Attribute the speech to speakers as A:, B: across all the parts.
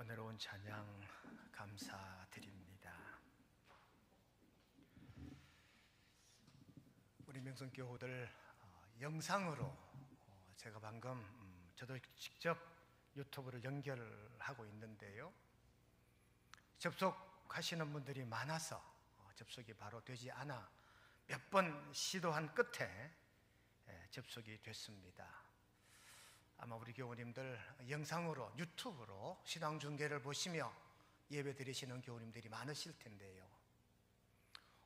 A: 은혜로운 찬양 감사드립니다. 우리 명성교우들 영상으로 제가 방금 저도 직접 유튜브를 연결하고 있는데요, 접속하시는 분들이 많아서 접속이 바로 되지 않아 몇 번 시도한 끝에 접속이 됐습니다. 아마 우리 교우님들 영상으로 유튜브로 신앙 중계를 보시며 예배 드리시는 교우님들이 많으실 텐데요,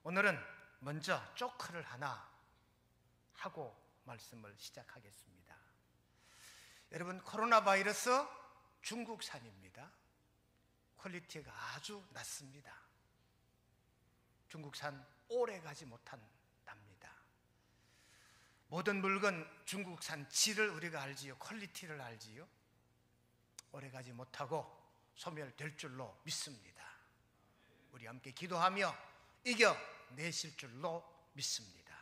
A: 오늘은 먼저 조크를 하나 하고 말씀을 시작하겠습니다. 여러분, 코로나 바이러스 중국산입니다. 퀄리티가 아주 낮습니다. 중국산 오래 가지 못한답니다. 모든 물건 중국산 질을 우리가 알지요, 퀄리티를 알지요. 오래 가지 못하고 소멸될 줄로 믿습니다. 우리 함께 기도하며 이겨내실 줄로 믿습니다.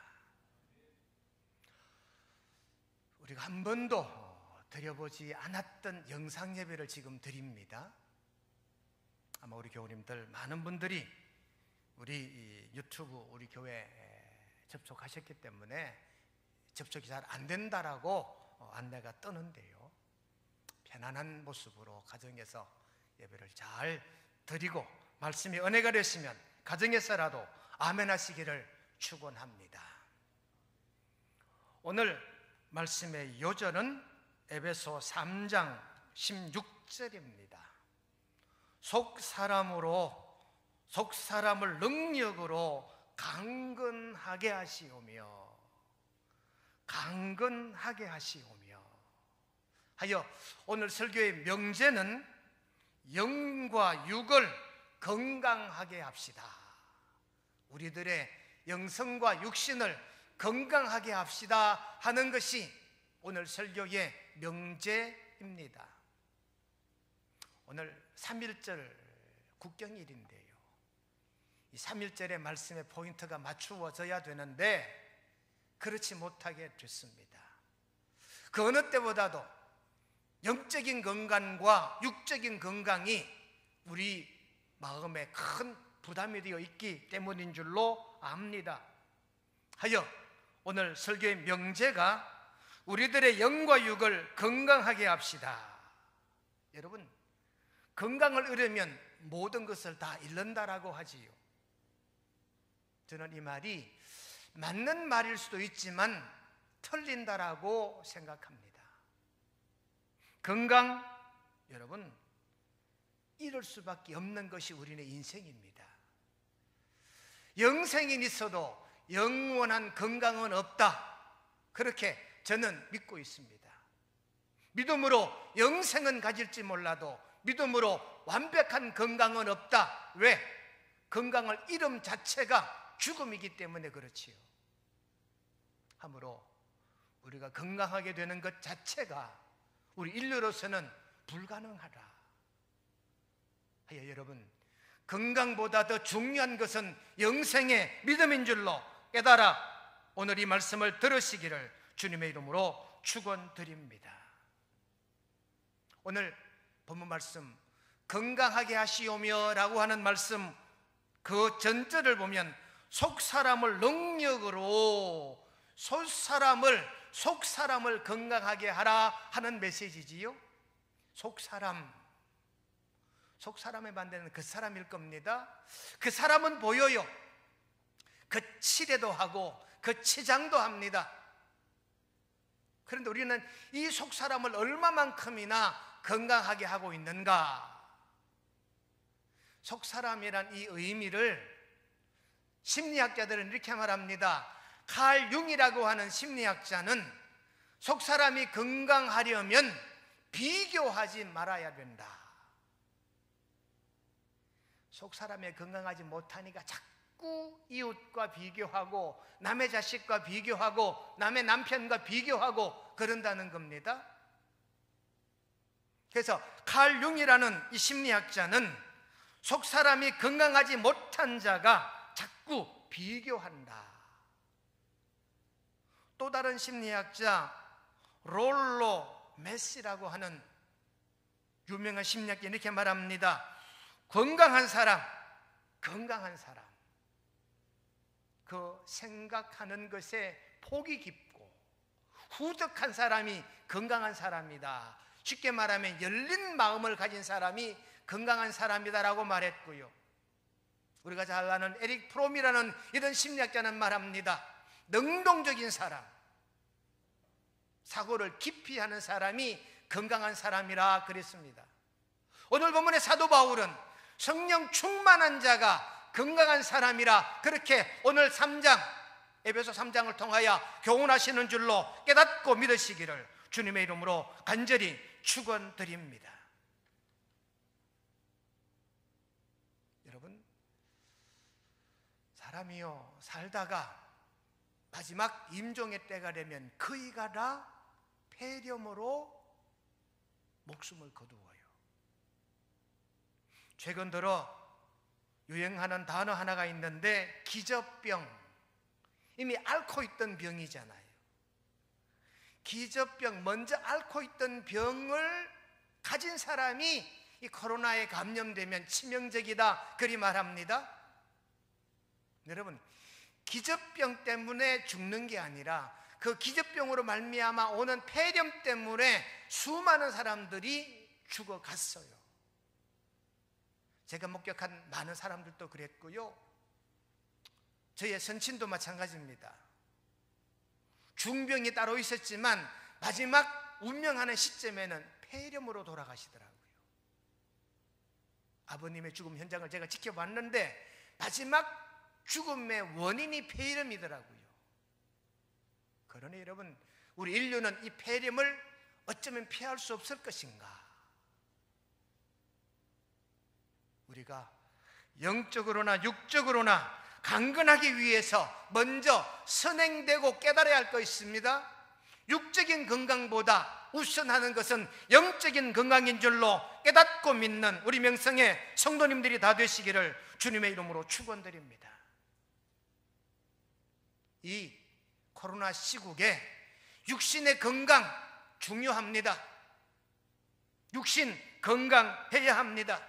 A: 우리가 한 번도 드려보지 않았던 영상 예배를 지금 드립니다. 아마 우리 교우님들 많은 분들이 우리 유튜브 우리 교회 접속하셨기 때문에 접속이 잘 안 된다라고 안내가 뜨는데요, 편안한 모습으로 가정에서 예배를 잘 드리고 말씀이 은혜가 되시면 가정에서라도 아멘 하시기를 축원합니다. 오늘 말씀의 요절은 에베소 3장 16절입니다. 속 사람을 능력으로 강건하게 하시오며 하여 오늘 설교의 명제는 영과 육을 건강하게 합시다. 우리들의 영성과 육신을 건강하게 합시다 하는 것이 오늘 설교의 명제입니다. 오늘 3.1절 국경일인데요, 이 3.1절의 말씀의 포인트가 맞추어져야 되는데 그렇지 못하게 됐습니다. 그 어느 때보다도 영적인 건강과 육적인 건강이 우리 마음에 큰 부담이 되어 있기 때문인 줄로 압니다. 하여 오늘 설교의 명제가 우리들의 영과 육을 건강하게 합시다. 여러분, 건강을 잃으면 모든 것을 다 잃는다라고 하지요. 저는 이 말이 맞는 말일 수도 있지만 틀린다라고 생각합니다. 건강, 여러분, 잃을 수밖에 없는 것이 우리의 인생입니다. 영생이 있어도 영원한 건강은 없다, 그렇게 저는 믿고 있습니다. 믿음으로 영생은 가질지 몰라도 믿음으로 완벽한 건강은 없다. 왜? 건강을 잃음 자체가 죽음이기 때문에 그렇지요. 하므로 우리가 건강하게 되는 것 자체가 우리 인류로서는 불가능하다 하여, 여러분, 건강보다 더 중요한 것은 영생의 믿음인 줄로 깨달아 오늘 이 말씀을 들으시기를 주님의 이름으로 축원드립니다. 오늘 본문 말씀 건강하게 하시오며 라고 하는 말씀, 그 전절을 보면 속 사람을 능력으로 속 사람을 건강하게 하라 하는 메시지지요. 속 사람의 반대는 그 사람일 겁니다. 그 사람은 보여요. 그 치레도 하고 그 치장도 합니다. 그런데 우리는 이 속 사람을 얼마만큼이나 건강하게 하고 있는가? 속 사람이란 이 의미를 심리학자들은 이렇게 말합니다. 칼 융이라고 하는 심리학자는 속 사람이 건강하려면 비교하지 말아야 된다. 속 사람이 건강하지 못하니까 자꾸 이웃과 비교하고 남의 자식과 비교하고 남의 남편과 비교하고 그런다는 겁니다. 그래서 칼 융이라는 이 심리학자는 속 사람이 건강하지 못한 자가 자꾸 비교한다. 또 다른 심리학자 롤로 메시라고 하는 유명한 심리학자 이렇게 말합니다. 건강한 사람 그 생각하는 것에 폭이 깊고 후덕한 사람이 건강한 사람이다. 쉽게 말하면 열린 마음을 가진 사람이 건강한 사람이다라고 말했고요. 우리가 잘 아는 에릭 프롬이라는 이런 심리학자는 말합니다. 능동적인 사람, 사고를 깊이 하는 사람이 건강한 사람이라 그랬습니다. 오늘 본문의 사도 바울은 성령 충만한 자가 건강한 사람이라 그렇게 오늘 3장, 에베소 3장을 통하여 교훈하시는 줄로 깨닫고 믿으시기를 주님의 이름으로 간절히 축원드립니다. 여러분, 사람이요 살다가 마지막 임종의 때가 되면 그이가 다 폐렴으로 목숨을 거두어요. 최근 들어 유행하는 단어 하나가 있는데 기저병, 이미 앓고 있던 병이잖아요. 기저병, 먼저 앓고 있던 병을 가진 사람이 이 코로나에 감염되면 치명적이다 그리 말합니다. 여러분, 기저병 때문에 죽는 게 아니라 그 기저병으로 말미암아 오는 폐렴 때문에 수많은 사람들이 죽어갔어요. 제가 목격한 많은 사람들도 그랬고요. 저의 선친도 마찬가지입니다. 중병이 따로 있었지만 마지막 운명하는 시점에는 폐렴으로 돌아가시더라고요. 아버님의 죽음 현장을 제가 지켜봤는데 마지막 죽음의 원인이 폐렴이더라고요. 그러니 여러분, 우리 인류는 이 폐렴을 어쩌면 피할 수 없을 것인가? 우리가 영적으로나 육적으로나 강건하기 위해서 먼저 선행되고 깨달아야 할 것이 있습니다. 육적인 건강보다 우선하는 것은 영적인 건강인 줄로 깨닫고 믿는 우리 명성의 성도님들이 다 되시기를 주님의 이름으로 축원드립니다. 이 코로나 시국에 육신의 건강 중요합니다. 육신 건강해야 합니다.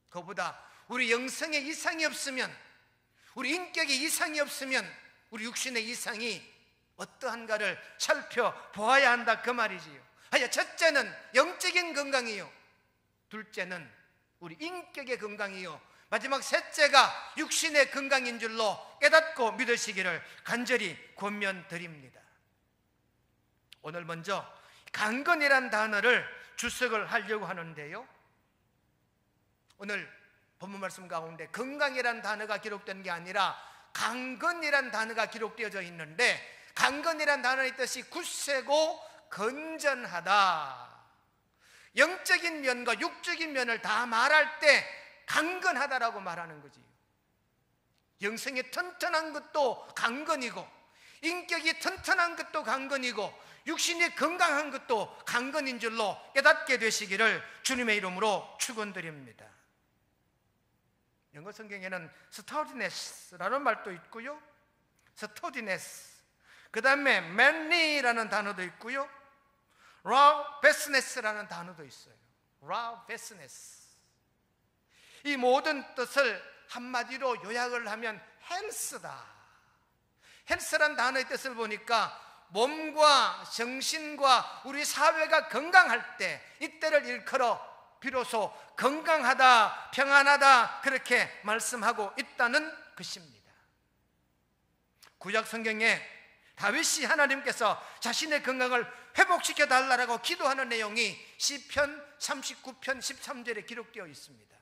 A: 그보다 우리 영성에 이상이 없으면, 우리 인격에 이상이 없으면 우리 육신의 이상이 어떠한가를 살펴보아야 한다 그 말이지요. 하여 첫째는 영적인 건강이요, 둘째는 우리 인격의 건강이요, 마지막 셋째가 육신의 건강인 줄로 깨닫고 믿으시기를 간절히 권면드립니다. 오늘 먼저 강건이란 단어를 주석을 하려고 하는데요, 오늘 본문 말씀 가운데 건강이란 단어가 기록된 게 아니라 강건이란 단어가 기록되어져 있는데, 강건이란 단어의 뜻이 굳세고 건전하다. 영적인 면과 육적인 면을 다 말할 때 강건하다라고 말하는 거지. 영성이 튼튼한 것도 강건이고, 인격이 튼튼한 것도 강건이고, 육신이 건강한 것도 강건인 줄로 깨닫게 되시기를 주님의 이름으로 축원드립니다. 영어 성경에는 sturdiness라는 말도 있고요, sturdiness, 그 다음에 manly라는 단어도 있고요, robustness라는 단어도 있어요. robustness, 이 모든 뜻을 한마디로 요약을 하면 헬스다. 헬스란 단어의 뜻을 보니까 몸과 정신과 우리 사회가 건강할 때, 이때를 일컬어 비로소 건강하다, 평안하다 그렇게 말씀하고 있다는 것입니다. 구약 성경에 다윗이 하나님께서 자신의 건강을 회복시켜 달라고 기도하는 내용이 시편 39편 13절에 기록되어 있습니다.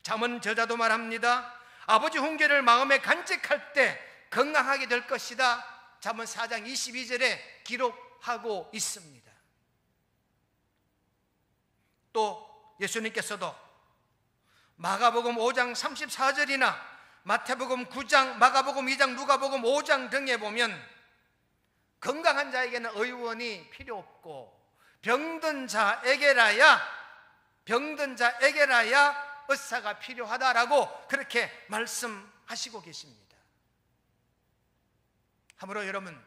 A: 잠언 저자도 말합니다. 아버지 훈계를 마음에 간직할 때 건강하게 될 것이다. 잠언 4장 22절에 기록하고 있습니다. 또 예수님께서도 마가복음 5장 34절이나 마태복음 9장, 마가복음 2장, 누가복음 5장 등에 보면 건강한 자에게는 의원이 필요 없고 병든 자에게라야 의사가 필요하다라고 그렇게 말씀하시고 계십니다. 하므로 여러분,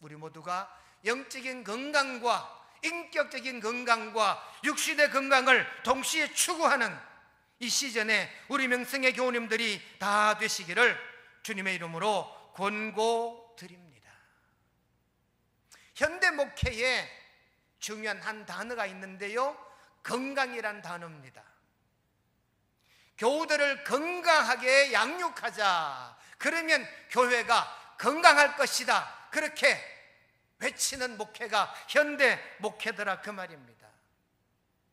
A: 우리 모두가 영적인 건강과 인격적인 건강과 육신의 건강을 동시에 추구하는 이 시즌에 우리 명성의 교우님들이 다 되시기를 주님의 이름으로 권고드립니다. 현대 목회에 중요한 한 단어가 있는데요, 건강이란 단어입니다. 교우들을 건강하게 양육하자, 그러면 교회가 건강할 것이다, 그렇게 외치는 목회가 현대 목회더라, 그 말입니다.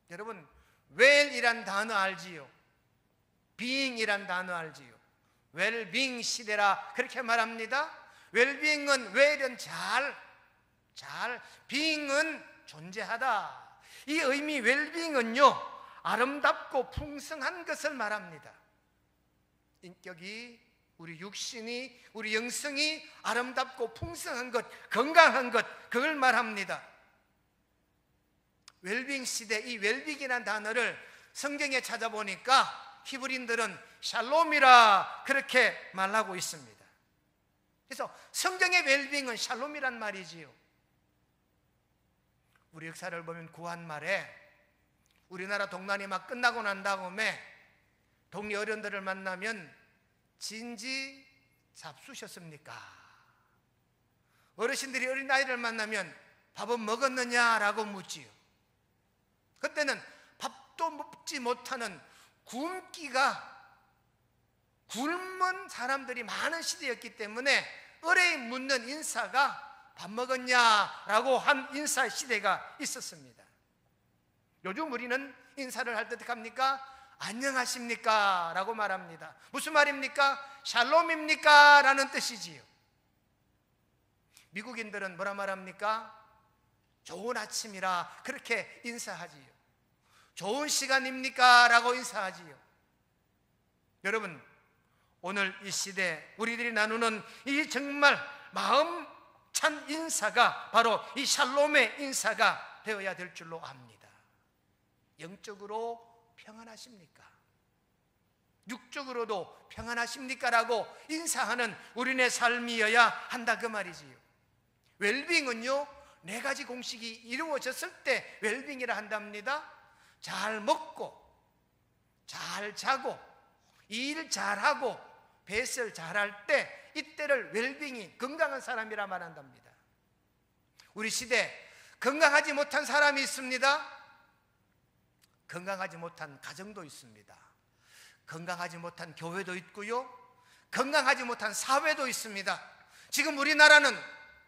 A: 여러분, 웰이란 단어 알지요? 비잉이란 단어 알지요? 웰빙 시대라 그렇게 말합니다. 웰빙은, 웰은 잘, 빙은 존재하다. 이 의미 웰빙은요, 아름답고 풍성한 것을 말합니다. 인격이, 우리 육신이, 우리 영성이 아름답고 풍성한 것, 건강한 것, 그걸 말합니다. 웰빙 시대, 이 웰빙이라는 단어를 성경에 찾아보니까 히브리인들은 샬롬이라 그렇게 말하고 있습니다. 그래서 성경의 웰빙은 샬롬이란 말이지요. 우리 역사를 보면 구한말에 우리나라 동란이 막 끝나고 난 다음에 동리 어른들을 만나면 진지 잡수셨습니까? 어르신들이 어린아이를 만나면 밥은 먹었느냐라고 묻지요. 그때는 밥도 먹지 못하는 굶은 사람들이 많은 시대였기 때문에 어레에 묻는 인사가 밥 먹었냐라고 한 인사 시대가 있었습니다. 요즘 우리는 인사를 할 때 어떻게 합니까? 안녕하십니까? 라고 말합니다. 무슨 말입니까? 샬롬입니까? 라는 뜻이지요. 미국인들은 뭐라 말합니까? 좋은 아침이라 그렇게 인사하지요. 좋은 시간입니까? 라고 인사하지요. 여러분, 오늘 이 시대 우리들이 나누는 이 정말 마음 찬 인사가 바로 이 샬롬의 인사가 되어야 될 줄로 압니다. 영적으로 평안하십니까? 육적으로도 평안하십니까? 라고 인사하는 우리네 삶이어야 한다, 그 말이지요. 웰빙은요, 네 가지 공식이 이루어졌을 때 웰빙이라 한답니다. 잘 먹고, 잘 자고, 일 잘하고, 배설 잘할 때, 이때를 웰빙이, 건강한 사람이라 말한답니다. 우리 시대 건강하지 못한 사람이 있습니다. 건강하지 못한 가정도 있습니다. 건강하지 못한 교회도 있고요, 건강하지 못한 사회도 있습니다. 지금 우리나라는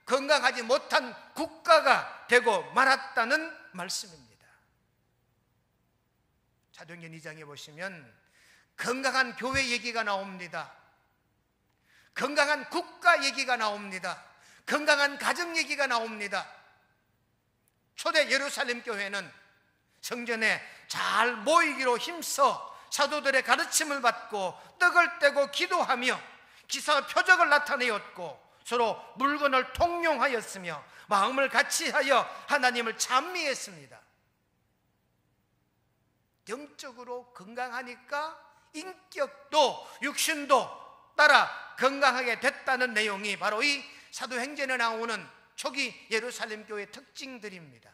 A: 건강하지 못한 국가가 되고 말았다는 말씀입니다. 사도행전 2장에 보시면 건강한 교회 얘기가 나옵니다. 건강한 국가 얘기가 나옵니다. 건강한 가정 얘기가 나옵니다. 초대 예루살렘 교회는 성전에 잘 모이기로 힘써 사도들의 가르침을 받고 떡을 떼고 기도하며 기사 표적을 나타내었고 서로 물건을 통용하였으며 마음을 같이하여 하나님을 찬미했습니다. 영적으로 건강하니까 인격도 육신도 따라 건강하게 됐다는 내용이 바로 이 사도행전에 나오는 초기 예루살렘 교회의 특징들입니다.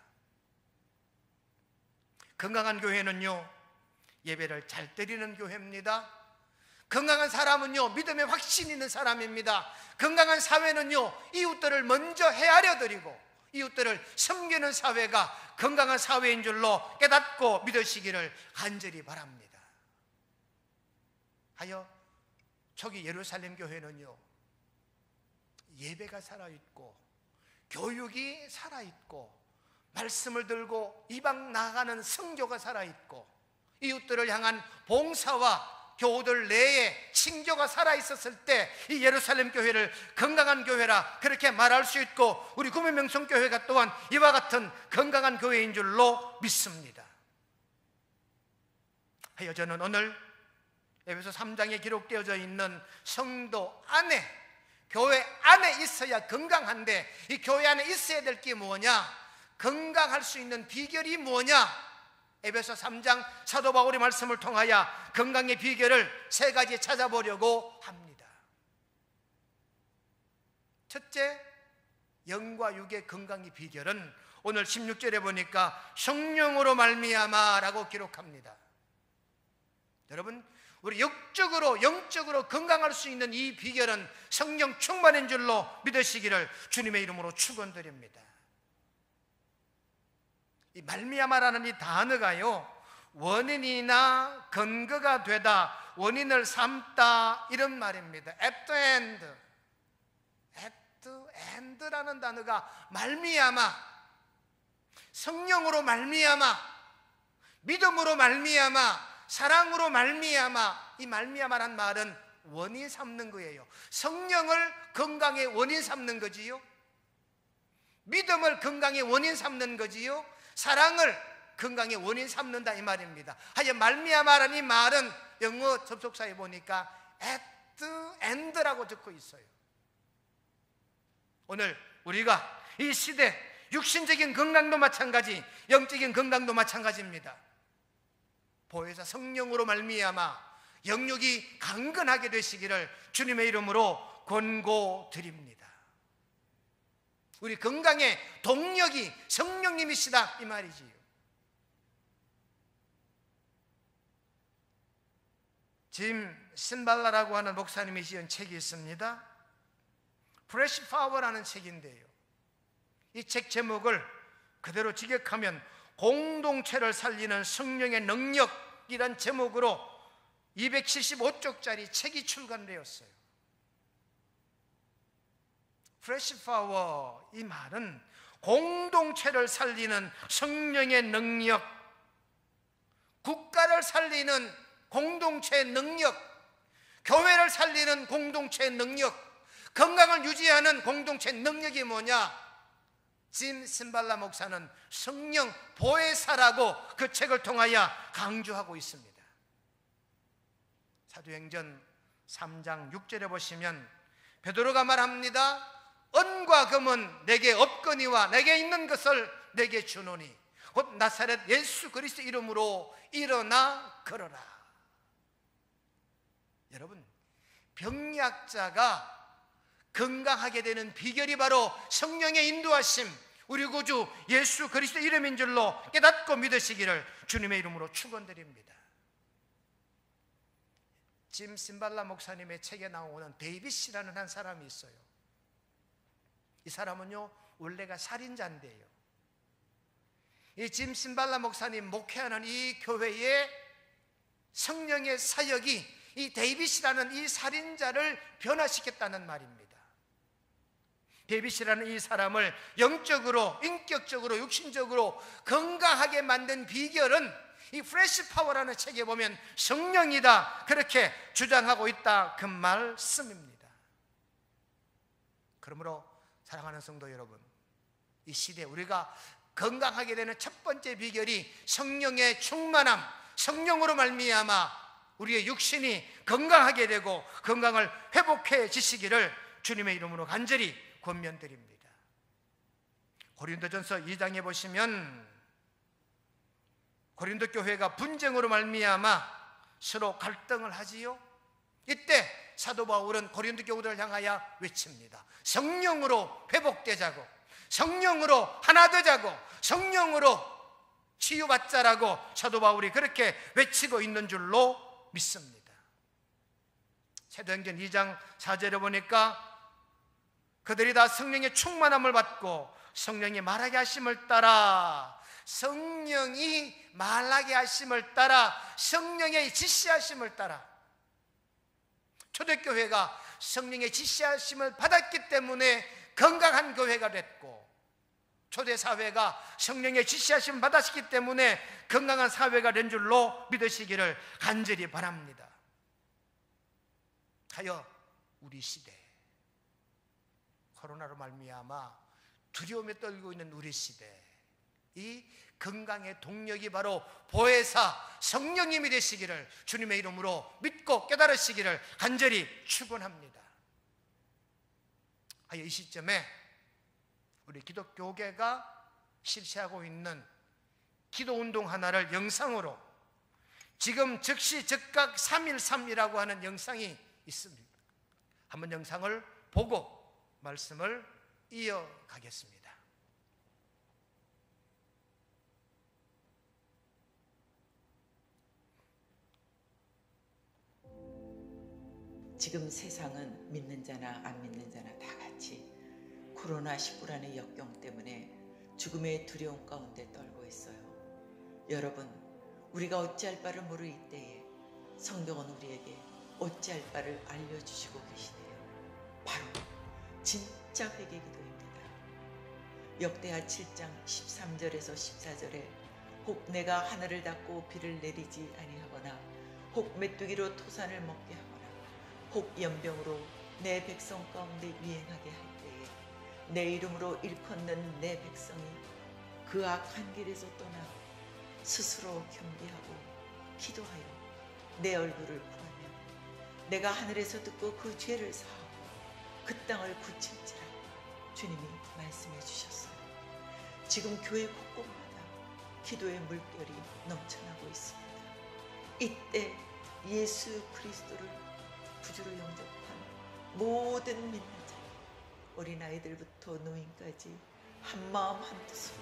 A: 건강한 교회는요, 예배를 잘 드리는 교회입니다. 건강한 사람은요, 믿음에 확신 있는 사람입니다. 건강한 사회는요, 이웃들을 먼저 헤아려 드리고 이웃들을 섬기는 사회가 건강한 사회인 줄로 깨닫고 믿으시기를 간절히 바랍니다. 하여 초기 예루살렘 교회는요, 예배가 살아있고 교육이 살아있고 말씀을 들고 이방 나아가는 성교가 살아있고 이웃들을 향한 봉사와 교우들 내에 칭조가 살아있었을 때 이 예루살렘 교회를 건강한 교회라 그렇게 말할 수 있고 우리 구민명성교회가 또한 이와 같은 건강한 교회인 줄로 믿습니다. 하여 저는 오늘 에베소 3장에 기록되어져 있는 성도 안에, 교회 안에 있어야 건강한데 이 교회 안에 있어야 될 게 뭐냐, 건강할 수 있는 비결이 뭐냐, 에베소 3장 사도 바울의 말씀을 통하여 건강의 비결을 세 가지 찾아보려고 합니다. 첫째, 영과 육의 건강의 비결은 오늘 16절에 보니까 성령으로 말미암아라고 기록합니다. 여러분, 우리 영적으로 건강할 수 있는 이 비결은 성령 충만인 줄로 믿으시기를 주님의 이름으로 축원드립니다. 이 말미암아라는 이 단어가요, 원인이나 근거가 되다, 원인을 삼다, 이런 말입니다. at the end라는 단어가 말미암아, 성령으로 말미암아, 믿음으로 말미암아, 사랑으로 말미암아. 이 말미암아란 말은 원인 삼는 거예요. 성령을 건강의 원인 삼는 거지요, 믿음을 건강의 원인 삼는 거지요, 사랑을 건강의 원인 삼는다, 이 말입니다. 하여 말미암아라는 이 말은 영어 접속사에 보니까 at the end라고 적혀 있어요. 오늘 우리가 이 시대 육신적인 건강도 마찬가지, 영적인 건강도 마찬가지입니다. 보혜사 성령으로 말미암아 영육이 강건하게 되시기를 주님의 이름으로 권고드립니다. 우리 건강의 동력이 성령님이시다, 이 말이지요. 짐 신발라라고 하는 목사님이 지은 책이 있습니다. 프레시 파워라는 책인데요, 이 책 제목을 그대로 직역하면 공동체를 살리는 성령의 능력이란 제목으로 275쪽짜리 책이 출간되었어요. 프레시 파워, 이 말은 공동체를 살리는 성령의 능력, 국가를 살리는 공동체의 능력, 교회를 살리는 공동체의 능력, 건강을 유지하는 공동체의 능력이 뭐냐? 짐 신발라 목사는 성령 보혜사라고 그 책을 통하여 강조하고 있습니다. 사도행전 3장 6절에 보시면 베드로가 말합니다. 은과 금은 내게 없거니와 내게 있는 것을 내게 주노니 곧 나사렛 예수 그리스도 이름으로 일어나 걸어라. 여러분, 병약자가 건강하게 되는 비결이 바로 성령의 인도하심, 우리 구주 예수 그리스도 이름인 줄로 깨닫고 믿으시기를 주님의 이름으로 축원드립니다. 짐 신발라 목사님의 책에 나오는 데이빗이라는 한 사람이 있어요. 이 사람은요, 원래가 살인자인데요, 이 짐 신발라 목사님 목회하는 이 교회의 성령의 사역이 이 데이빗이라는 이 살인자를 변화시켰다는 말입니다. 데이빗이라는 이 사람을 영적으로, 인격적으로, 육신적으로 건강하게 만든 비결은 이 프레시 파워라는 책에 보면 성령이다, 그렇게 주장하고 있다, 그 말씀입니다. 그러므로 사랑하는 성도 여러분, 이 시대에 우리가 건강하게 되는 첫 번째 비결이 성령의 충만함, 성령으로 말미암아 우리의 육신이 건강하게 되고 건강을 회복해지시기를 주님의 이름으로 간절히 권면드립니다. 고린도전서 2장에 보시면 고린도 교회가 분쟁으로 말미암아 서로 갈등을 하지요. 이때 사도 바울은 고린도 교우들을 향하여 외칩니다. 성령으로 회복되자고, 성령으로 하나 되자고, 성령으로 치유받자라고 사도 바울이 그렇게 외치고 있는 줄로 믿습니다. 사도행전 2장 4절에 보니까 그들이 다 성령의 충만함을 받고 성령이 말하게 하심을 따라, 성령이 말하게 하심을 따라, 성령의 지시하심을 따라, 초대교회가 성령의 지시하심을 받았기 때문에 건강한 교회가 됐고, 초대사회가 성령의 지시하심을 받았기 때문에 건강한 사회가 된 줄로 믿으시기를 간절히 바랍니다. 하여 우리 시대, 코로나로 말미암아 두려움에 떨고 있는 우리 시대, 이 건강의 동력이 바로 보혜사 성령님이 되시기를 주님의 이름으로 믿고 깨달으시기를 간절히 축원합니다. 하여 이 시점에 우리 기독교계가 실시하고 있는 기도운동 하나를 영상으로, 지금 즉시 즉각 313이라고 하는 영상이 있습니다. 한번 영상을 보고 말씀을 이어가겠습니다.
B: 지금 세상은 믿는 자나 안 믿는 자나 다 같이 코로나19라는 역경 때문에 죽음의 두려움 가운데 떨고 있어요. 여러분, 우리가 어찌할 바를 모를 이때에 성경은 우리에게 어찌할 바를 알려주시고 계시네요. 바로 진짜 회개 기도입니다. 역대하 7장 13절에서 14절에 혹 내가 하늘을 닫고 비를 내리지 아니하거나 혹 메뚜기로 토산을 먹게 하거나 혹 연병으로 내 백성 가운데 유행하게 할 때에 내 이름으로 일컫는 내 백성이 그 악한 길에서 떠나 스스로 겸비하고 기도하여 내 얼굴을 구하면 내가 하늘에서 듣고 그 죄를 사하고 그 땅을 고칠지라 주님이 말씀해 주셨어요. 지금 교회 곳곳마다 기도의 물결이 넘쳐나고 있습니다. 이때 예수 그리스도를 구주로 영접한 모든 믿는 자, 어린아이들부터 노인까지 한마음 한뜻으로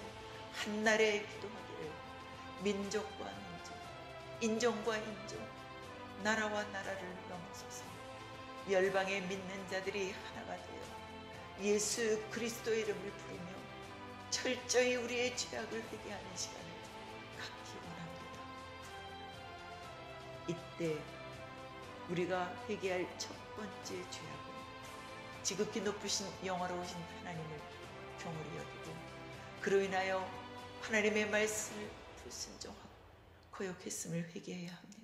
B: 한날에 기도하기를 민족과 민족, 인종과 인종, 나라와 나라를 넘어서서 열방의 믿는 자들이 하나가 되어 예수 그리스도의 이름을 부르며 철저히 우리의 죄악을 회개하는 시간을 갖기 원합니다. 이때 우리가 회개할 첫 번째 죄악은 지극히 높으신 영화로우신 하나님을 경홀히 여기고 그로 인하여 하나님의 말씀을 불순종하고 거역했음을 회개해야 합니다.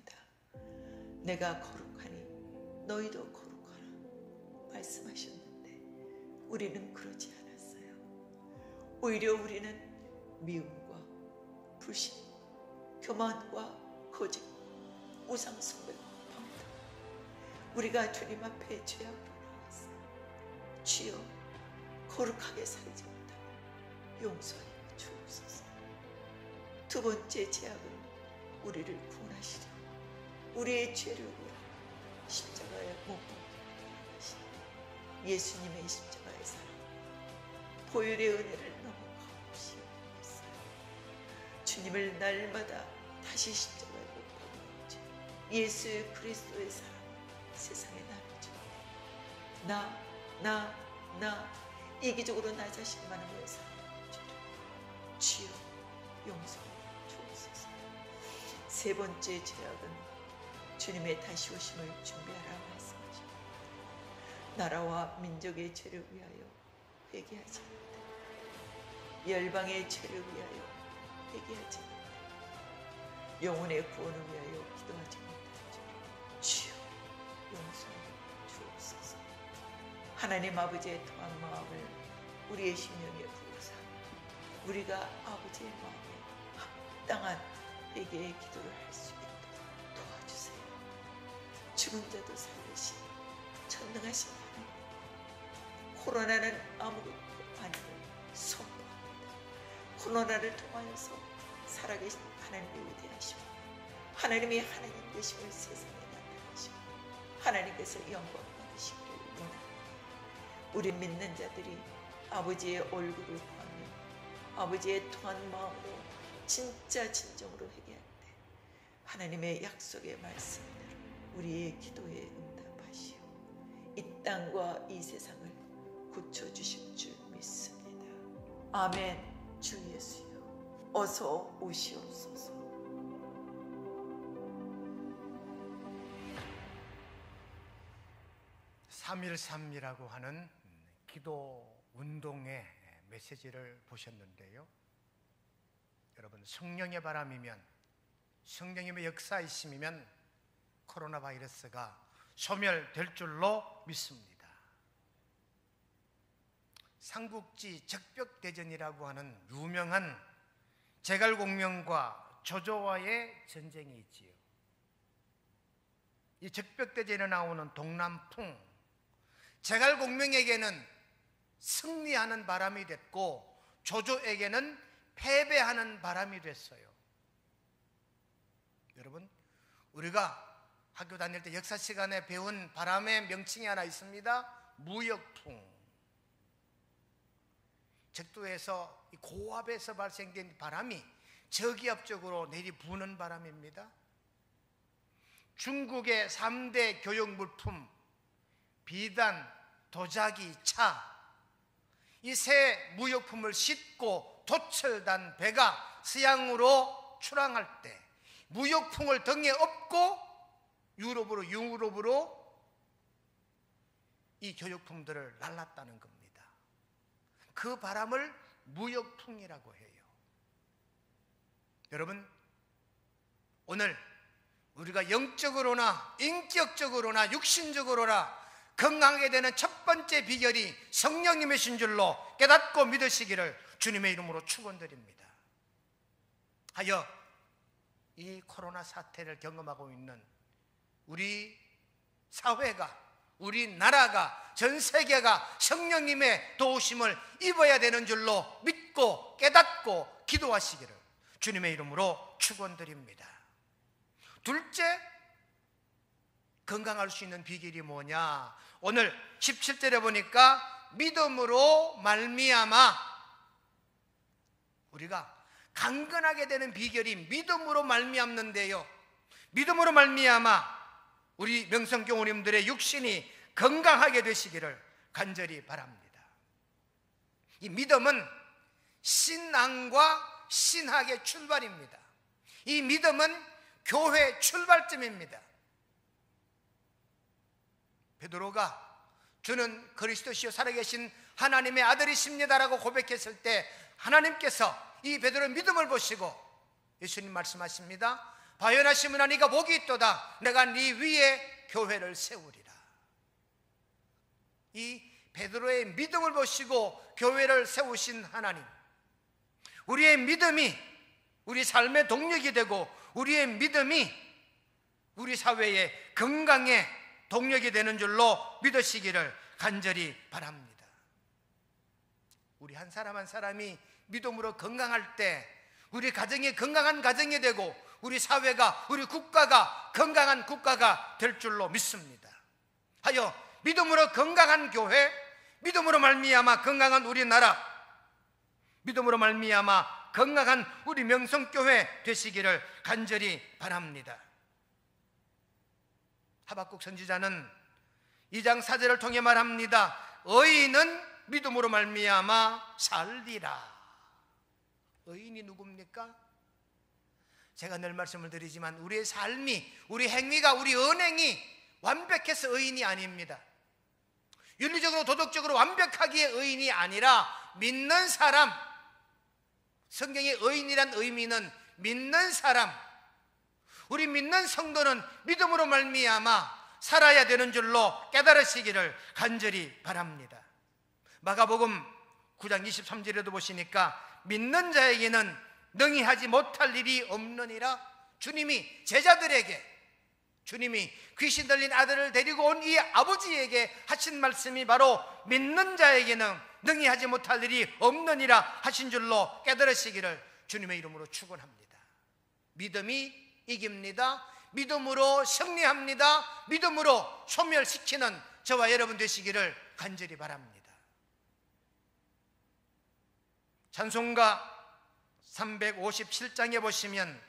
B: 내가 거룩하니 너희도 거룩하라 말씀하셨는데 우리는 그러지 않았어요. 오히려 우리는 미움과 불신, 교만과 거짓, 우상숭배와 방탕, 우리가 주님 앞에 죄악으로 나왔어요. 주여, 거룩하게 살지 못하면 용서하여 주옵소서. 두 번째 죄악은 우리를 구원하시려 우리의 죄를 위하여 십자가에 못 박히게 하신 예수님의 십자가의 사랑, 보혈의 은혜를 너무 값없이 여겼어요. 주님을 날마다 다시 십자가에 못 박는 죄, 예수 그리스도의 사랑을 세상에 나눠주며 나 이기적으로 나 자신만을 위해 사는 죄를 주여 용서해 주옵소서. 세 번째 죄악은 주님의 다시 오심을 준비하라 말씀하십니다. 나라와 민족의 죄를 위하여 회개하지 못해 열방의 죄를 위하여 회개하지 못해 영혼의 구원을 위하여 기도하지 못한 죄를 주여 용서해 주옵소서. 하나님 아버지의 통한 마음을 우리의 심령에 부으사 우리가 아버지의 마음에 합당한 회개의 기도를 할 수 있도록 도와주세요. 죽은 자도 살리신 전능하신 하나님, 코로나는 아무것도 아님을 선포합니다. 코로나를 통하여서 살아계신 하나님의 위대하심을, 하나님의 하나님 되심을 세상에 나타내시고 하나님께서 영광 받으시기를 원합니다. 우리 믿는 자들이 아버지의 얼굴을 구하며 아버지의 통한 마음으로 진짜 진정으로 회개할 때 하나님의 약속의 말씀대로 우리의 기도에 응답하시오 이 땅과 이 세상을 고쳐주실 줄 믿습니다. 아멘. 주 예수여 어서 오시옵소서.
A: 삼일삼이라고 하는 기도 운동의 메시지를 보셨는데요. 여러분, 성령의 바람이면, 성령님의 역사이심이면 코로나 바이러스가 소멸될 줄로 믿습니다. 삼국지 적벽대전이라고 하는 유명한 제갈공명과 조조와의 전쟁이 있지요. 이 적벽대전에 나오는 동남풍, 제갈공명에게는 승리하는 바람이 됐고 조조에게는 패배하는 바람이 됐어요. 여러분, 우리가 학교 다닐 때 역사 시간에 배운 바람의 명칭이 하나 있습니다. 무역풍. 적도에서 고압에서 발생된 바람이 저기압적으로 내리부는 바람입니다. 중국의 3대 교역물품 비단, 도자기, 차, 이 세 무역품을 싣고 도철단 배가 서양으로 출항할 때 무역풍을 등에 업고 유럽으로 이 교역품들을 날랐다는 겁니다. 그 바람을 무역풍이라고 해요. 여러분, 오늘 우리가 영적으로나 인격적으로나 육신적으로나 건강하게 되는 첫 번째 비결이 성령님이신 줄로 깨닫고 믿으시기를 주님의 이름으로 축원드립니다. 하여 이 코로나 사태를 경험하고 있는 우리 사회가, 우리 나라가, 전 세계가 성령님의 도우심을 입어야 되는 줄로 믿고 깨닫고 기도하시기를 주님의 이름으로 축원드립니다. 둘째, 건강할 수 있는 비결이 뭐냐? 오늘 17절에 보니까 믿음으로 말미암아, 우리가 강건하게 되는 비결이 믿음으로 말미암는데요, 믿음으로 말미암아 우리 명성교우님들의 육신이 건강하게 되시기를 간절히 바랍니다. 이 믿음은 신앙과 신학의 출발입니다. 이 믿음은 교회 출발점입니다. 베드로가 주는 그리스도시요 살아계신 하나님의 아들이십니다라고 고백했을 때 하나님께서 이 베드로의 믿음을 보시고 예수님 말씀하십니다. 바요나 시므나 네가 복이 있도다. 내가 네 위에 교회를 세우리라. 이 베드로의 믿음을 보시고 교회를 세우신 하나님, 우리의 믿음이 우리 삶의 동력이 되고 우리의 믿음이 우리 사회의 건강의 동력이 되는 줄로 믿으시기를 간절히 바랍니다. 우리 한 사람 한 사람이 믿음으로 건강할 때 우리 가정이 건강한 가정이 되고 우리 사회가, 우리 국가가 건강한 국가가 될 줄로 믿습니다. 하여 믿음으로 건강한 교회, 믿음으로 말미암아 건강한 우리나라, 믿음으로 말미암아 건강한 우리 명성교회 되시기를 간절히 바랍니다. 하박국 선지자는 2장 4절을 통해 말합니다. 의인은 믿음으로 말미암아 살리라. 의인이 누굽니까? 제가 늘 말씀을 드리지만 우리의 삶이, 우리 행위가, 우리 언행이 완벽해서 의인이 아닙니다. 윤리적으로 도덕적으로 완벽하기에 의인이 아니라 믿는 사람, 성경의 의인이란 의미는 믿는 사람, 우리 믿는 성도는 믿음으로 말미암아 살아야 되는 줄로 깨달으시기를 간절히 바랍니다. 마가복음 9장 23절에도 보시니까 믿는 자에게는 능히 하지 못할 일이 없느니라. 주님이 제자들에게, 주님이 귀신 들린 아들을 데리고 온 이 아버지에게 하신 말씀이 바로 믿는 자에게는 능히 하지 못할 일이 없느니라 하신 줄로 깨달으시기를 주님의 이름으로 축원합니다. 믿음이 이깁니다. 믿음으로 승리합니다. 믿음으로 소멸시키는 저와 여러분 되시기를 간절히 바랍니다. 찬송가 357장에 보시면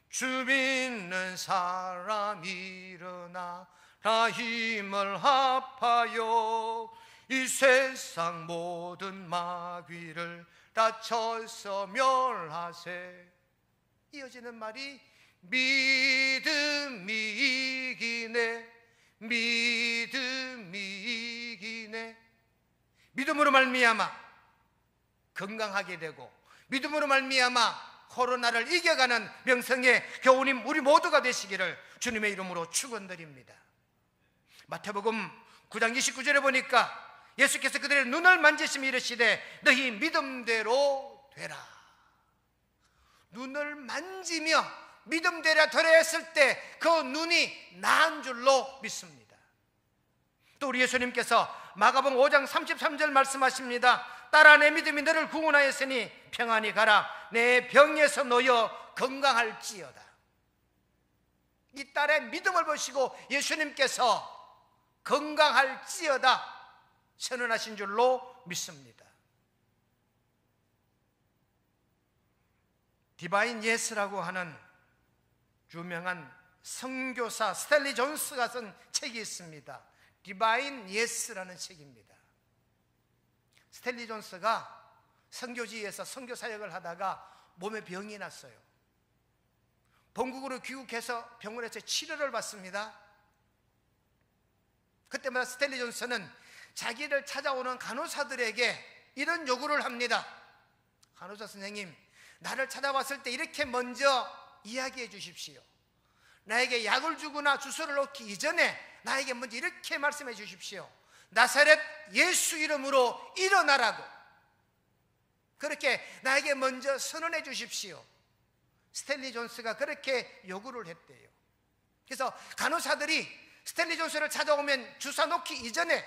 A: 주 믿는 사람 일어나 다 힘을 합하여 이 세상 모든 마귀를 다 쳐서 멸하세. 이어지는 말이 믿음이 이기네, 믿음이 이기네. 믿음으로 말미암아 건강하게 되고 믿음으로 말미암아 코로나를 이겨가는 명성의 교우님 우리 모두가 되시기를 주님의 이름으로 축원드립니다. 마태복음 9장 29절에 보니까 예수께서 그들의 눈을 만지시며 이르시되 너희 믿음대로 되라. 눈을 만지며 믿음대로 되라 했을 때 그 눈이 나은 줄로 믿습니다. 또 우리 예수님께서 마가복음 5장 33절 말씀하십니다. 딸아 내 믿음이 너를 구원하였으니 평안히 가라. 내 병에서 놓여 건강할지어다. 이 딸의 믿음을 보시고 예수님께서 건강할지어다 선언하신 줄로 믿습니다. 디바인 예스라고 하는 유명한 선교사 스탠리 존스가 쓴 책이 있습니다. 디바인 예스라는 책입니다. 스탠리 존스가 선교지에서 선교 사역을 하다가 몸에 병이 났어요. 본국으로 귀국해서 병원에서 치료를 받습니다. 그때마다 스탠리 존스는 자기를 찾아오는 간호사들에게 이런 요구를 합니다. 간호사 선생님, 나를 찾아왔을 때 이렇게 먼저 이야기해 주십시오. 나에게 약을 주거나 주사를 놓기 이전에 나에게 먼저 이렇게 말씀해 주십시오. 나사렛 예수 이름으로 일어나라고. 그렇게 나에게 먼저 선언해 주십시오. 스탠리 존스가 그렇게 요구를 했대요. 그래서 간호사들이 스탠리 존스를 찾아오면 주사 놓기 이전에,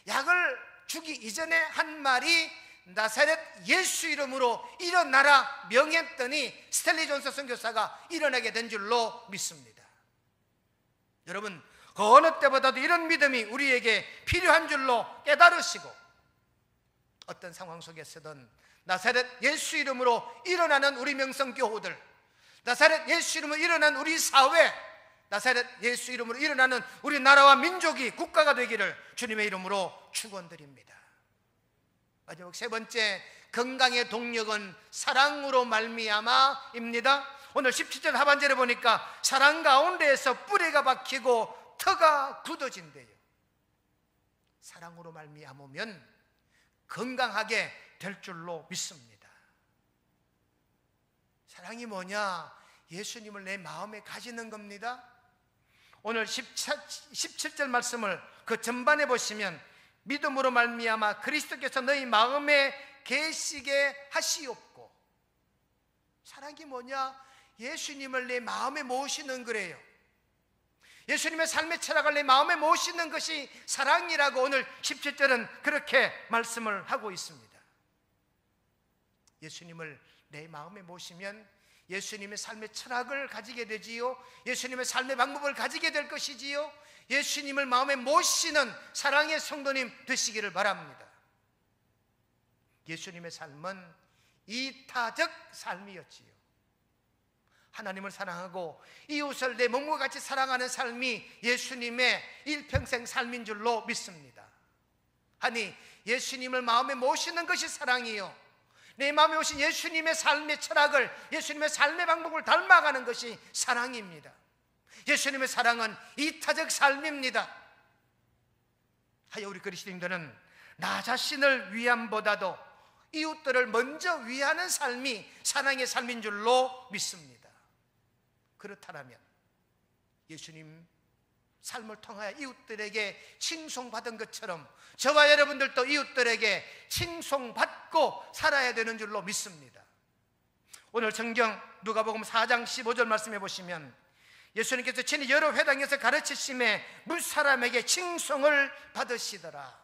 A: 약을 주기 이전에 한 말이 나사렛 예수 이름으로 일어나라 명했더니 스탠리 존스 선교사가 일어나게 된 줄로 믿습니다. 여러분, 그 어느 때보다도 이런 믿음이 우리에게 필요한 줄로 깨달으시고, 어떤 상황 속에서든 나사렛 예수 이름으로 일어나는 우리 명성교우들, 나사렛 예수 이름으로 일어난 우리 사회, 나사렛 예수 이름으로 일어나는 우리 나라와 민족이 국가가 되기를 주님의 이름으로 축원드립니다. 마지막 세 번째, 건강의 동력은 사랑으로 말미암아입니다. 오늘 17절 하반절에 보니까 사랑 가운데에서 뿌리가 박히고 터가 굳어진대요. 사랑으로 말미암으면 건강하게 될 줄로 믿습니다. 사랑이 뭐냐? 예수님을 내 마음에 가지는 겁니다. 오늘 17절 말씀을 그 전반에 보시면 믿음으로 말미암아 그리스도께서 너희 마음에 계시게 하시옵고. 사랑이 뭐냐? 예수님을 내 마음에 모시는 거래요. 예수님의 삶의 철학을 내 마음에 모시는 것이 사랑이라고 오늘 17절은 그렇게 말씀을 하고 있습니다. 예수님을 내 마음에 모시면 예수님의 삶의 철학을 가지게 되지요. 예수님의 삶의 방법을 가지게 될 것이지요. 예수님을 마음에 모시는 사랑의 성도님 되시기를 바랍니다. 예수님의 삶은 이타적 삶이었지요. 하나님을 사랑하고 이웃을 내 몸과 같이 사랑하는 삶이 예수님의 일평생 삶인 줄로 믿습니다. 아니, 예수님을 마음에 모시는 것이 사랑이요, 내 마음에 오신 예수님의 삶의 철학을, 예수님의 삶의 방법을 닮아가는 것이 사랑입니다. 예수님의 사랑은 이타적 삶입니다. 하여 우리 그리스도인들은 나 자신을 위함보다도 이웃들을 먼저 위하는 삶이 사랑의 삶인 줄로 믿습니다. 그렇다면 예수님 삶을 통하여 이웃들에게 칭송받은 것처럼 저와 여러분들도 이웃들에게 칭송받고 살아야 되는 줄로 믿습니다. 오늘 성경 누가복음 4장 15절 말씀해 보시면 예수님께서 친히 여러 회당에서 가르치심에 무사람에게 칭송을 받으시더라.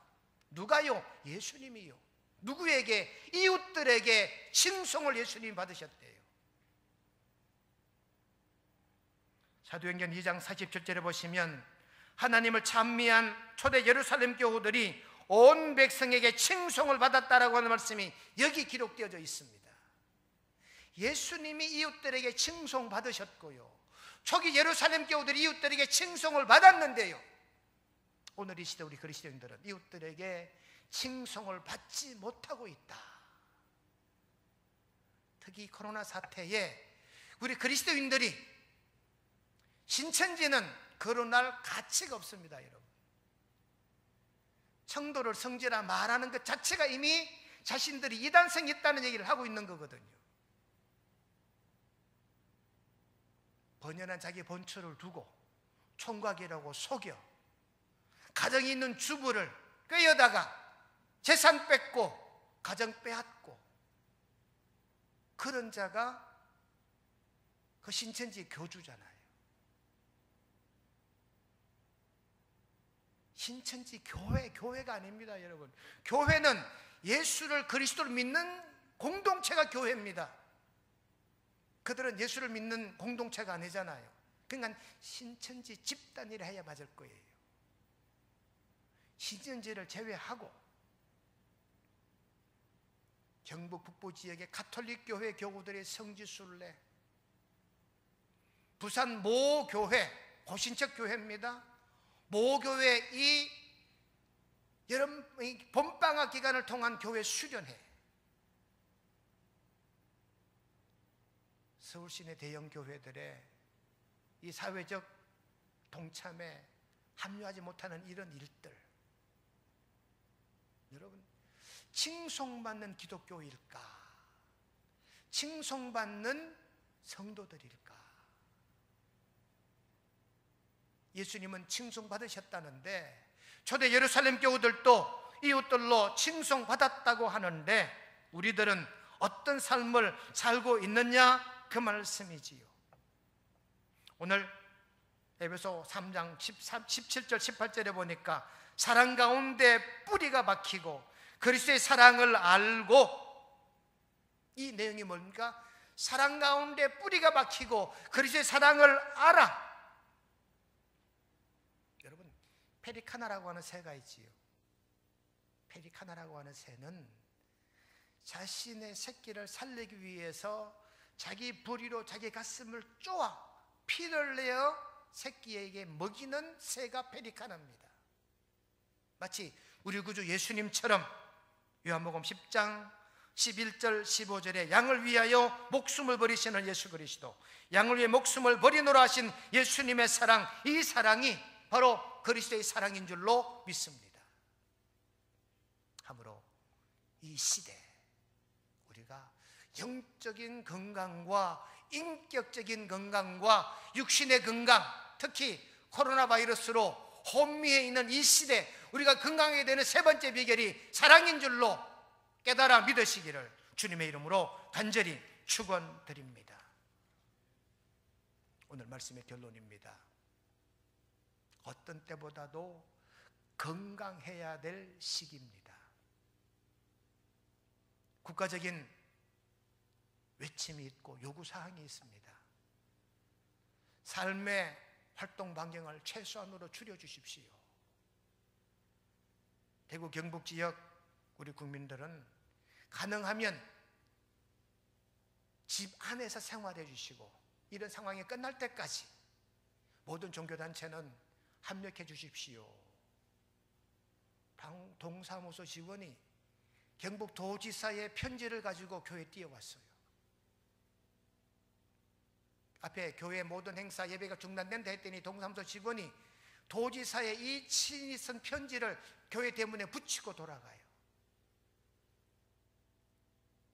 A: 누가요? 예수님이요. 누구에게? 이웃들에게 칭송을 예수님이 받으셨대요. 사도행전 2장 47절에 보시면 하나님을 찬미한 초대 예루살렘 교우들이 온 백성에게 칭송을 받았다라고 하는 말씀이 여기 기록되어져 있습니다. 예수님이 이웃들에게 칭송 받으셨고요, 초기 예루살렘 교우들이 이웃들에게 칭송을 받았는데요, 오늘 이 시대 우리 그리스도인들은 이웃들에게 칭송을 받지 못하고 있다. 특히 코로나 사태에 우리 그리스도인들이 신천지는 거론할 가치가 없습니다. 여러분, 청도를 성지라 말하는 것 자체가 이미 자신들이 이단성이 있다는 얘기를 하고 있는 거거든요. 번연한 자기 본처를 두고 총각이라고 속여 가정이 있는 주부를 꿰어다가 재산 뺏고 가정 빼앗고, 그런 자가 그 신천지 교주잖아요. 신천지 교회가 아닙니다. 여러분, 교회는 예수를, 그리스도를 믿는 공동체가 교회입니다. 그들은 예수를 믿는 공동체가 아니잖아요. 그러니까 신천지 집단이라 해야 맞을 거예요. 신천지를 제외하고 경북 북부 지역의 가톨릭 교회 교우들의 성지순례, 부산 모 교회, 고신척 교회입니다. 모 교회 이 여름 봄방학 기간을 통한 교회 수련회, 서울 시내 대형 교회들의 이 사회적 동참에 합류하지 못하는 이런 일들, 여러분, 칭송받는 기독교일까? 칭송받는 성도들일까? 예수님은 칭송받으셨다는데 초대 예루살렘 교우들도 이웃들로 칭송받았다고 하는데 우리들은 어떤 삶을 살고 있느냐? 그 말씀이지요. 오늘 에베소 3장 17절 18절에 보니까 사랑 가운데 뿌리가 박히고 그리스도의 사랑을 알고, 이 내용이 뭡니까? 사랑 가운데 뿌리가 박히고 그리스도의 사랑을 알아. 여러분, 페리카나라고 하는 새가 있지요. 페리카나라고 하는 새는 자신의 새끼를 살리기 위해서 자기 부리로 자기 가슴을 쪼아 피를 내어 새끼에게 먹이는 새가 페리카나입니다. 마치 우리 구주 예수님처럼 요한복음 10장 11절 15절에 양을 위하여 목숨을 버리시는 예수 그리스도, 양을 위해 목숨을 버리노라 하신 예수님의 사랑, 이 사랑이 바로 그리스도의 사랑인 줄로 믿습니다. 하므로 이 시대 우리가 영적인 건강과 인격적인 건강과 육신의 건강, 특히 코로나 바이러스로 혼미해 있는 이 시대 우리가 건강하게 되는 세 번째 비결이 사랑인 줄로 깨달아 믿으시기를 주님의 이름으로 간절히 축원드립니다. 오늘 말씀의 결론입니다. 어떤 때보다도 건강해야 될 시기입니다. 국가적인 외침이 있고 요구사항이 있습니다. 삶의 활동 반경을 최소한으로 줄여주십시오. 대구 경북 지역 우리 국민들은 가능하면 집 안에서 생활해 주시고, 이런 상황이 끝날 때까지 모든 종교단체는 합력해 주십시오. 동사무소 직원이 경북도지사의 편지를 가지고 교회에 뛰어왔어요. 앞에 교회 모든 행사 예배가 중단된다 했더니 동사무소 직원이 도지사의 이 친히 쓴 편지를 교회 대문에 붙이고 돌아가요.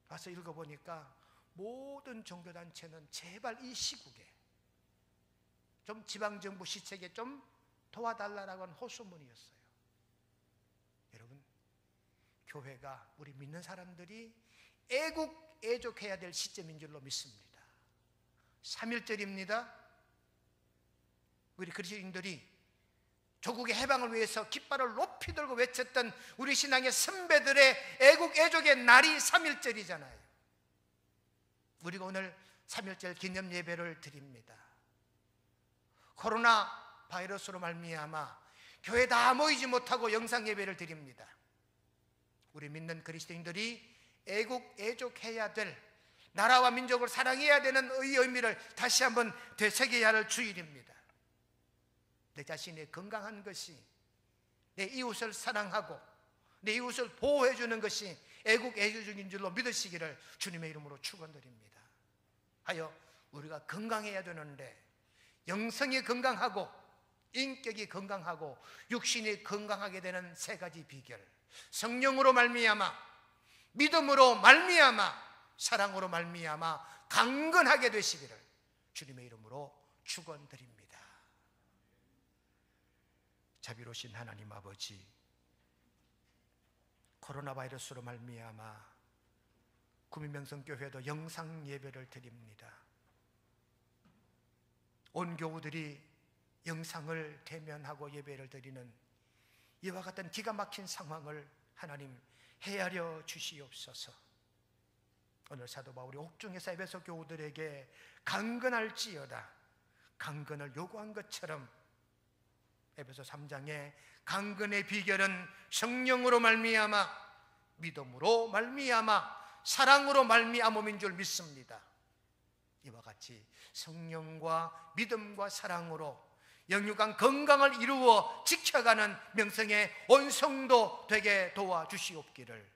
A: 와서 읽어보니까 모든 종교단체는 제발 이 시국에 좀 지방정부 시책에 좀 도와달라고 하는 호소문이었어요. 여러분, 교회가 우리 믿는 사람들이 애국애족해야 될 시점인 줄로 믿습니다. 3.1절입니다. 우리 그리스도인들이 조국의 해방을 위해서 깃발을 높이 들고 외쳤던 우리 신앙의 선배들의 애국애족의 날이 3.1절이잖아요. 우리가 오늘 3.1절 기념 예배를 드립니다. 코로나 바이러스로 말미암아 교회 다 모이지 못하고 영상 예배를 드립니다. 우리 믿는 그리스도인들이 애국애족해야 될, 나라와 민족을 사랑해야 되는 이 의미를 다시 한번 되새겨야 할 주일입니다. 내 자신이 건강한 것이, 내 이웃을 사랑하고 내 이웃을 보호해 주는 것이 애국애족인 줄로 믿으시기를 주님의 이름으로 축원드립니다. 하여 우리가 건강해야 되는데 영성이 건강하고 인격이 건강하고 육신이 건강하게 되는 세 가지 비결, 성령으로 말미암아, 믿음으로 말미암아, 사랑으로 말미암아 강건하게 되시기를 주님의 이름으로 축원드립니다. 자비로우신 하나님 아버지, 코로나 바이러스로 말미암아 구민명성교회도 영상 예배를 드립니다. 온 교우들이 영상을 대면하고 예배를 드리는 이와 같은 기가 막힌 상황을 하나님 헤아려 주시옵소서. 오늘 사도 바울이 옥중에서 에베소 교우들에게 강건할지어다, 강건을 요구한 것처럼 에베소 3장의 강건의 비결은 성령으로 말미암아, 믿음으로 말미암아, 사랑으로 말미암음인 줄 믿습니다. 이와 같이 성령과 믿음과 사랑으로 영육간 건강을 이루어 지켜가는 명성의 온 성도 되게 도와주시옵기를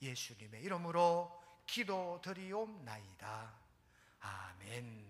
A: 예수님의 이름으로 기도드리옵나이다. 아멘.